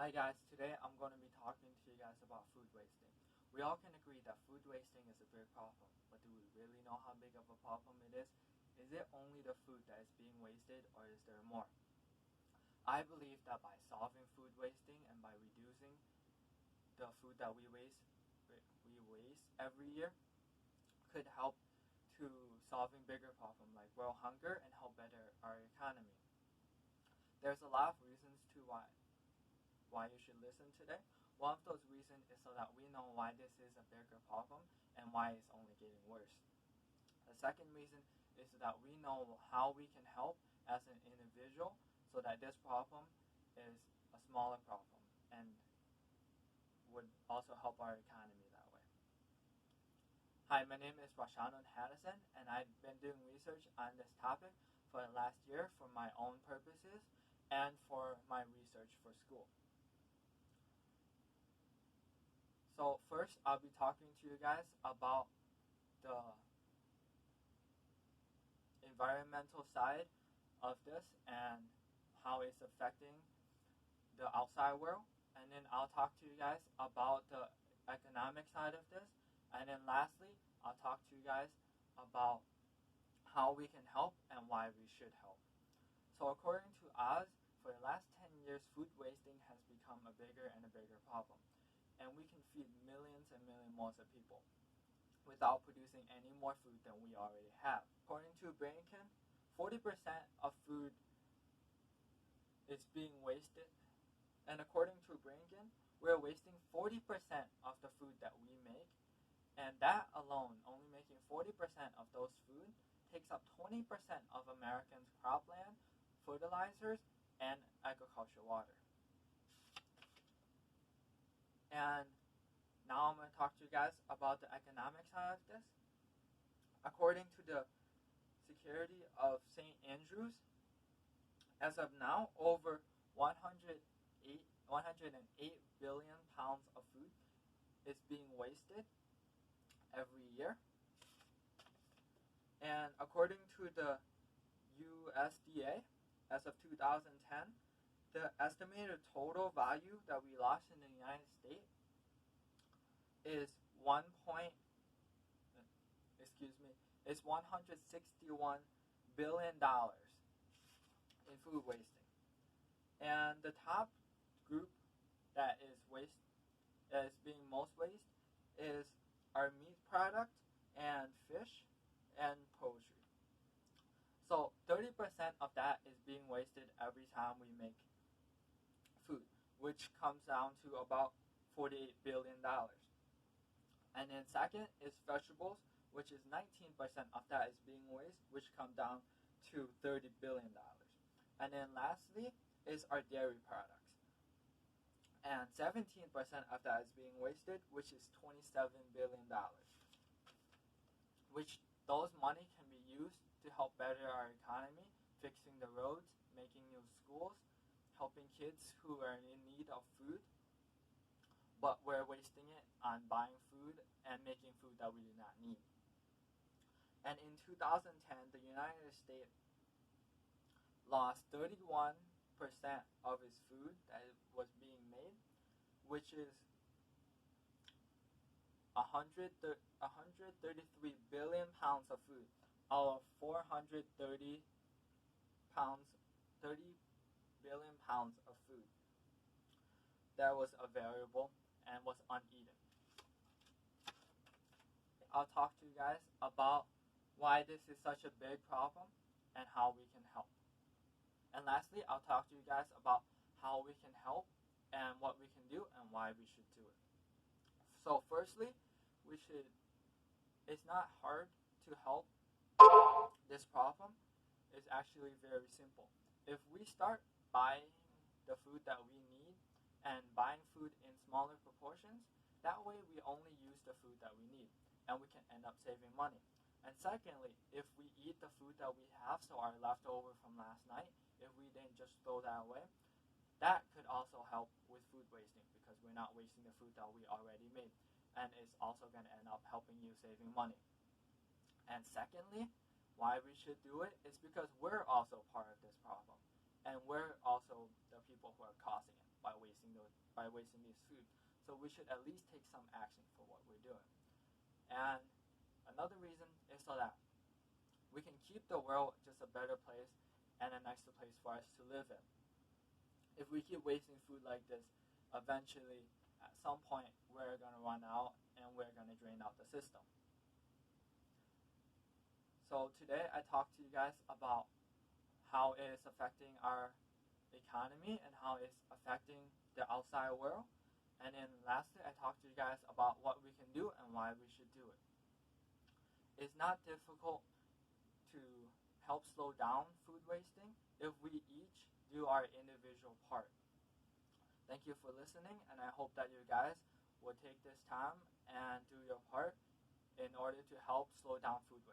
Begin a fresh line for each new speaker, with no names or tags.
Hi guys, today I'm going to be talking to you guys about food wasting. We all can agree that food wasting is a big problem, but do we really know how big of a problem it is? Is it only the food that is being wasted, or is there more? I believe that by solving food wasting and by reducing the food that we waste every year could help to solving bigger problems like world hunger and help better our economy. There's a lot of reasons to why you should listen today. One of those reasons is so that we know why this is a bigger problem and why it's only getting worse. The second reason is so that we know how we can help as an individual so that this problem is a smaller problem and would also help our economy that way. Hi, my name is Rashanon Haddison, and I've been doing research on this topic for the last year for my own purposes and for my research for school. So first, I'll be talking to you guys about the environmental side of this and how it's affecting the outside world. And then I'll talk to you guys about the economic side of this. And then lastly, I'll talk to you guys about how we can help and why we should help. So according to Oz, for the last 10 years, food wasting has become a bigger and a bigger problem. And we can feed millions and millions more of people without producing any more food than we already have. According to Brainkin, 40% of food is being wasted. And according to Brainkin, we're wasting 40% of the food that we make. And that alone, only making 40% of those food, takes up 20% of Americans' cropland, fertilizers, and agricultural water. And now I'm going to talk to you guys about the economic side of this. According to the Secretary of St. Andrews, as of now, over 108 billion pounds of food is being wasted every year. And according to the USDA, as of 2010, the estimated total value that we lost in the United States is $161 billion in food wasting. And the top group that is being most waste is our meat product and fish and poultry. So 30% of that is being wasted every time we make food, which comes down to about $48 billion. And then second is vegetables, which is 19% of that is being wasted, which comes down to $30 billion. And then lastly is our dairy products. And 17% of that is being wasted, which is $27 billion. Which those money can be used to help better our economy, fixing the roads, making new schools, helping kids who are in need of food, but we're wasting it on buying food and making food that we do not need. And in 2010, the United States lost 31% of its food that was being made, which is 133 billion pounds of food out of 430 billion pounds of food that was available and was uneaten. I'll talk to you guys about why this is such a big problem and how we can help. And lastly, I'll talk to you guys about how we can help and what we can do and why we should do it. So firstly, it's not hard to help this problem. It's actually very simple. If we start buying the food that we need and buying food in smaller proportions, that way we only use the food that we need and we can end up saving money. And secondly, if we eat the food that we have, so our leftover from last night, if we didn't just throw that away, that could also help with food wasting because we're not wasting the food that we already made. And it's also going to end up helping you saving money. And secondly, why we should do it is because we're also part of this problem. And we're also the people who are causing it by wasting the by wasting these food. So we should at least take some action for what we're doing. And another reason is so that we can keep the world just a better place and a nicer place for us to live in. If we keep wasting food like this, eventually, at some point, we're going to run out and we're going to drain out the system. So today I talked to you guys about how it is affecting our economy and how it's affecting the outside world. And then lastly, I talked to you guys about what we can do and why we should do it. It's not difficult to help slow down food wasting if we each do our individual part. Thank you for listening, and I hope that you guys will take this time and do your part in order to help slow down food waste.